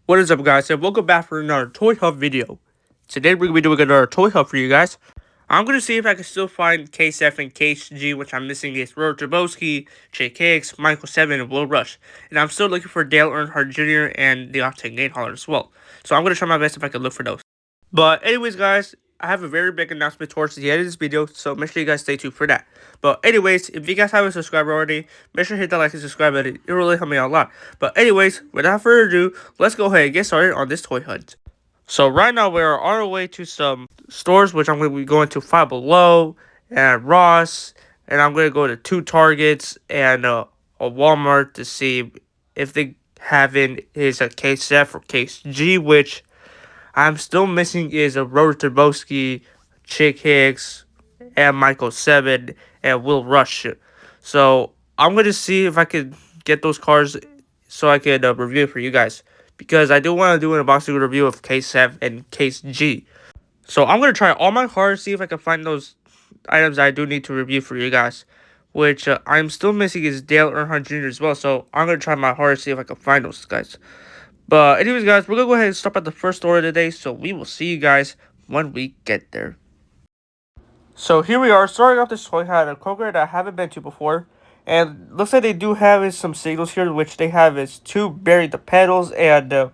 What is up, guys, and welcome back for another Toy Hub video. Today we're going to be doing another Toy Hub for you guys. I'm going to see if I can still find Case F and Case G, which I'm missing is Robert Trabowski, Chick Hicks, Michael 7, and Will Rush. And I'm still looking for Dale Earnhardt Jr. and the Octane Gain Hauler as well. So I'm going to try my best if I can look for those. But anyways, guys, I have a very big announcement towards the end of this video, so make sure you guys stay tuned for that. But anyways, if you guys haven't subscribed already, make sure to hit that like and subscribe button. It really helps me out a lot. But anyways, without further ado, let's go ahead and get started on this toy hunt. So right now we are on our way to some stores, which I'm going to be going to Five Below and Ross, and I'm going to go to 2 Targets and a Walmart to see if they have in is a Case F or Case G, which I'm still missing is a Robert Trabowski, Chick Hicks, and Michael 7, and Will Rush. So I'm going to see if I can get those cars so I can review for you guys. Because I do want to do an unboxing review of Case F and Case G. So I'm going to try all my cars, see if I can find those items I do need to review for you guys. Which I'm still missing is Dale Earnhardt Jr. as well. So I'm going to try my hardest to see if I can find those guys. But anyways, guys, we're going to go ahead and stop at the first store today. So we will see you guys when we get there. So here we are, starting off this toy hunt, a Kroger that I haven't been to before. And looks like they do have some singles here, which they have is 2 Bury the Pedals and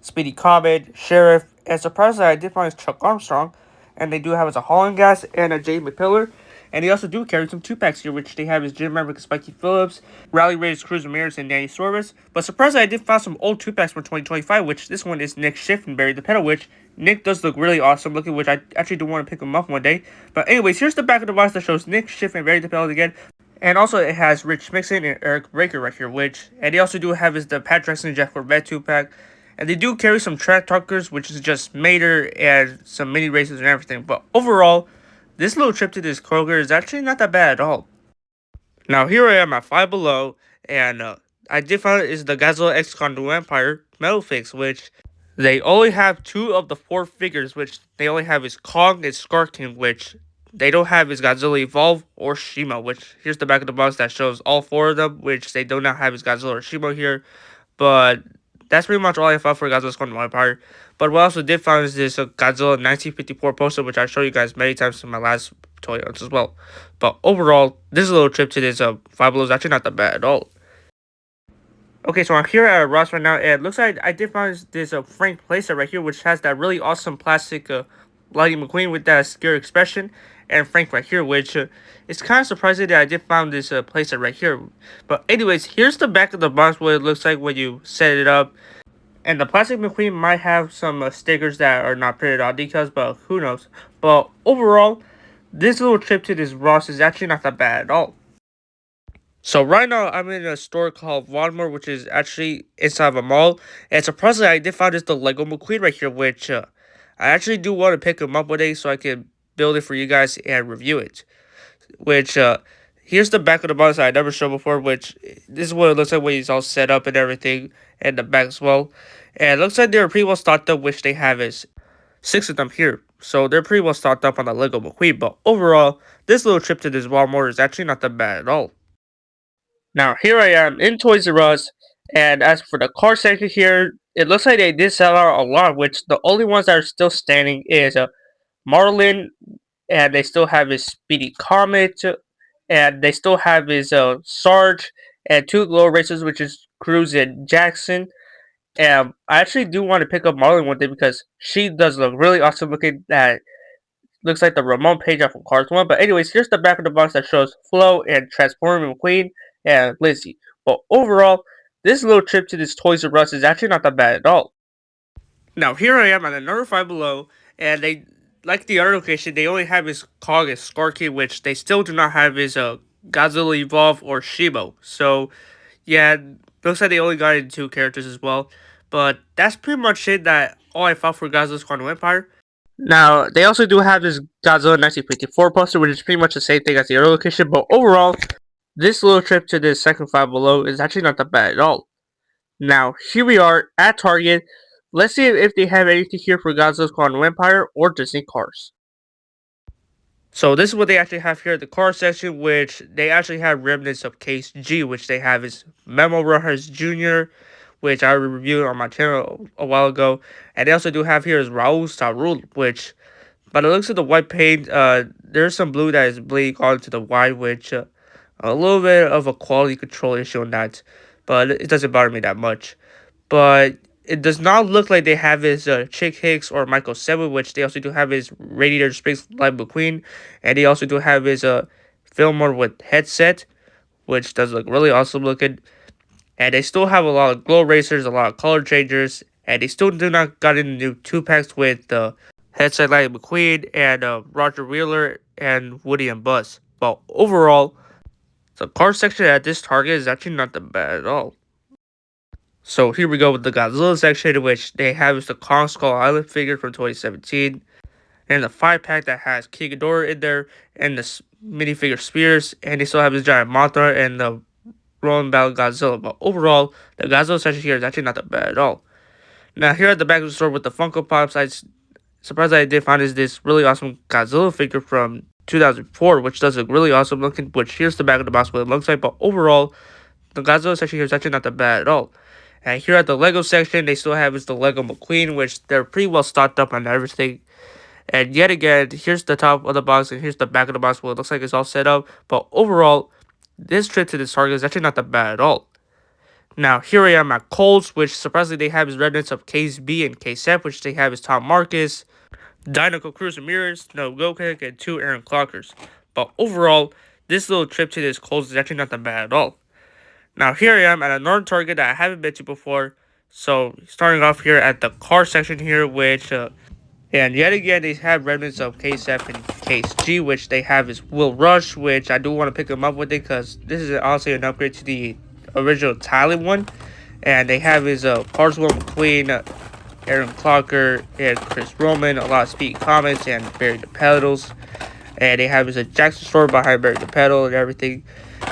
Speedy Comet, Sheriff, and surprisingly I did find is Chuck Armstrong. And they do have as a Hauling Gas and a James McPillar. And they also do carry some 2-packs here, which they have is Jim Maverick, Spiky Phillips, Rally Raiders, Cruz Ramirez, and Danny Sorvis. But surprisingly, I did find some old 2-packs from 2025, which this one is Nick Schiff and Barry the Pedal, which Nick does look really awesome looking, which I actually do want to pick him up one day. But anyways, here's the back of the box that shows Nick Schiff and Barry the Pedal again. And also it has Rich Mixon and Eric Breaker right here, and they also do have is the Pat Drexler and Jeff Corbett 2-pack. And they do carry some track talkers, which is just Mater and some mini races and everything. But overall, this little trip to this Kroger is actually not that bad at all. Now here I am at Five Below, and I did find it is the Godzilla X Condo Empire Metal Fix, which they only have 2 of the 4 figures, which they only have is Kong and Scar King, which they don't have is Godzilla Evolve or Shimo, which here's the back of the box that shows all 4 of them, which they do not have is Godzilla or Shimo here. But that's pretty much all I found for Godzilla's Condo Empire. But what I also did find is this Godzilla 1954 poster, which I showed you guys many times in my last toy hunts as well. But overall, this little trip to this Five Below is actually not that bad at all. Okay, so I'm here at Ross right now, and it looks like I did find this Frank playset right here, which has that really awesome plastic Lightning McQueen with that scary expression, and Frank right here, which it's kind of surprising that I did find this playset right here. But anyways, here's the back of the box, what it looks like when you set it up. And the plastic McQueen might have some stickers that are not printed on decals, but who knows. But overall, this little trip to this Ross is actually not that bad at all. So right now, I'm in a store called Walmart, which is actually inside of a mall. And surprisingly, I did find this the Lego McQueen right here, which I actually do want to pick him up one day so I can build it for you guys and review it. Which, here's the back of the box I never showed before, which this is what it looks like when he's all set up and everything, and the back as well. And it looks like they're pretty well stocked up, which they have is 6 of them here. So they're pretty well stocked up on the Lego McQueen. But overall, this little trip to this Walmart is actually not that bad at all. Now, here I am in Toys R Us, and as for the car section here, it looks like they did sell out a lot, which the only ones that are still standing is Marlin, and they still have his Speedy Comet, and they still have his Sarge, and 2 Glow Racers, which is Cruz and Jackson. And I actually do want to pick up Marlin one day because she does look really awesome looking. That looks like the Ramon page off of Cars 1. But anyways, here's the back of the box that shows Flo and Transformer McQueen and Lizzie. But overall, this little trip to this Toys R Us is actually not that bad at all. Now here I am at another Five Below, and they, like the other location, they only have his Kong and Skarky, which they still do not have his Godzilla Evolve or Shimo. So yeah, looks like they only got in 2 characters as well. But that's pretty much it that all I found for Godzilla's Condo Empire. Now, they also do have this Godzilla 1954 poster, which is pretty much the same thing as the other location, but overall, this little trip to this second Five Below is actually not that bad at all. Now, here we are at Target. Let's see if they have anything here for Godzilla's Condo Empire or Disney cars. So this is what they actually have here at the car section, which they actually have remnants of Case G, which they have is Memo Rojas Jr., which I reviewed on my channel a while ago. And they also do have here is Raul, which by the looks of the white paint, there's some blue that is bleeding onto the white, which a little bit of a quality control issue on that, but it doesn't bother me that much. But it does not look like they have his Chick Hicks or Michael 7, which they also do have his Radiator Springs Light McQueen, and they also do have his Fillmore with headset, which does look really awesome looking. And they still have a lot of glow racers, a lot of color changers, and they still do not got in the new 2-packs with headset Light McQueen and Roger Wheeler and Woody and Buzz. But overall, the car section at this Target is actually not that bad at all. So here we go with the Godzilla section, which they have is the Kong Skull Island figure from 2017. And the 5-pack that has King Ghidorah in there, and the minifigure Spears, and they still have this giant Mothra and the Rolling Battle Godzilla. But overall, the Godzilla section here is actually not that bad at all. Now here at the back of the store with the Funko Pops, I surprised I did find is this really awesome Godzilla figure from 2004, which does look really awesome looking, which here's the back of the box what it looks like. But overall, the Godzilla section here is actually not that bad at all. And here at the Lego section, they still have is the Lego McQueen, which they're pretty well stocked up on everything. And yet again, here's the top of the box and here's the back of the box where it looks like it's all set up. But overall, this trip to this Target is actually not that bad at all. Now, here I am at Kohl's, which surprisingly they have is remnants of Case B and Case F, which they have is Tom Marcus, Dinoco Cruz Ramirez, No Gokek, and 2 Aaron Clockers. But overall, this little trip to this Kohl's is actually not that bad at all. Now, here I am at another Target that I haven't been to before. So, starting off here at the car section here, which, and yet again, they have remnants of Case F and Case G, which they have is Will Rush, which I do want to pick them up with it, because this is honestly an upgrade to the original Thailand one. And they have his Carswell McQueen, Aaron Clocker, and Chris Roman, a lot of speed comments, and Barry the Pedals. And they have his Jackson store behind Barry the Pedal and everything.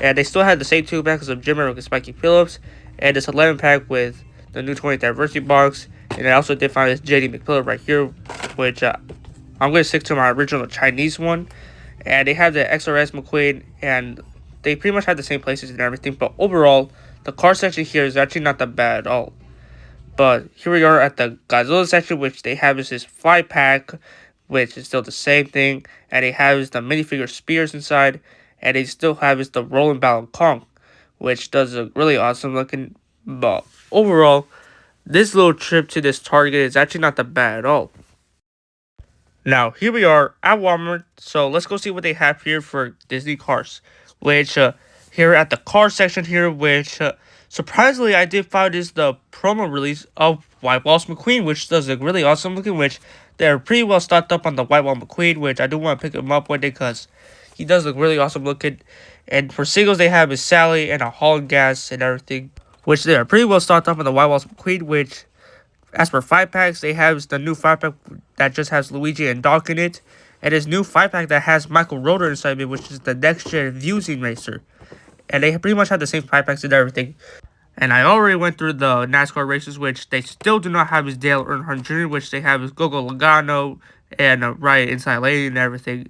And they still have the same 2-packs of Jim and Spiky Phillips, and this 11-pack with the new 20th anniversary box. And I also did find this JD McPillar right here, which I'm going to stick to my original Chinese one. And they have the XRS McQueen, and they pretty much have the same places and everything. But overall, the car section here is actually not that bad at all. But here we are at the Godzilla section, which they have is this 5-pack, which is still the same thing. And they have is the minifigure Spears inside. And they still have is the Rolling Battle Kong, which does look really awesome looking. But overall, this little trip to this Target is actually not that bad at all. Now, here we are at Walmart. So let's go see what they have here for Disney cars. Which, here at the car section here, which, surprisingly, I did find is the promo release of Whitewalls McQueen, which does look really awesome looking, which they're pretty well stocked up on the Whitewall McQueen, which I do want to pick him up one day because he does look really awesome looking. And for singles, they have his Sally and a Hall Gas and everything, which they are pretty well stocked up on the Whitewalls McQueen, which, as for 5-packs, they have the new 5-pack that just has Luigi and Doc in it. And this new 5-pack that has Michael Roeder inside of it, which is the next-gen Fusing Racer. And they pretty much have the same 5-packs and everything. And I already went through the NASCAR races, which they still do not have is Dale Earnhardt Jr., which they have is Gogo Logano and Riot Inside Lane and everything.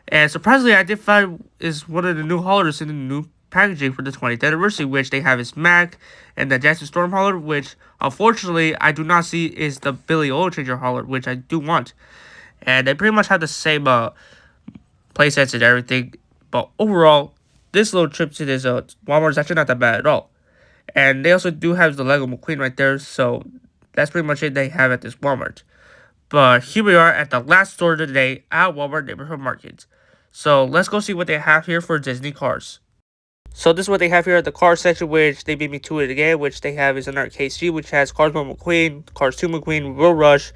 And surprisingly, I did find is one of the new haulers in the new packaging for the 20th anniversary, which they have is Mac and the Jackson Storm hauler, which unfortunately I do not see is the Billy Oil Changer hauler, which I do want. And they pretty much have the same playsets and everything. But overall, this little trip to this Walmart is actually not that bad at all. And they also do have the Lego McQueen right there, so that's pretty much it they have at this Walmart. But here we are at the last store of the day at Walmart Neighborhood Market. So let's go see what they have here for Disney cars. So this is what they have here at the car section, which they beat me to it again, which they have is another KC, which has Cars 1 McQueen, Cars 2 McQueen, Will Rush,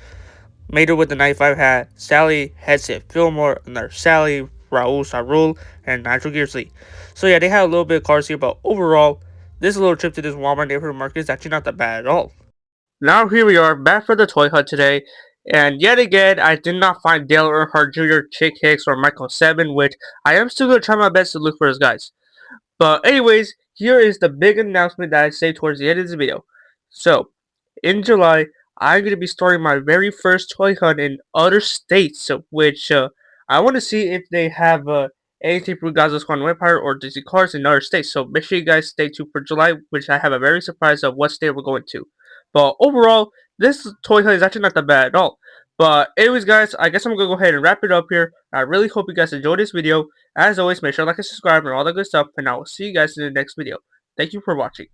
Mater with the 95 hat, Sally, Headset Fillmore, another Sally, Raul, and Nitro Gears Lee. So yeah, they have a little bit of cars here, but overall, this little trip to this Walmart Neighborhood Market is actually not that bad at all. Now here we are, back for the toy hunt today. And yet again, I did not find Dale Earnhardt Jr., Chick Hicks, or Michael 7, which I am still going to try my best to look for those guys. But anyways, here is the big announcement that I say towards the end of this video. So, in July, I'm going to be starting my very first toy hunt in other states, which I want to see if they have anything for Godzilla Squad Vampire or Disney cars in other states. So make sure you guys stay tuned for July, which I have a very surprise of what state we're going to. But overall, this toy hunt is actually not that bad at all. But anyways, guys, I guess I'm going to go ahead and wrap it up here. I really hope you guys enjoyed this video. As always, make sure to like and subscribe and all that good stuff. And I will see you guys in the next video. Thank you for watching.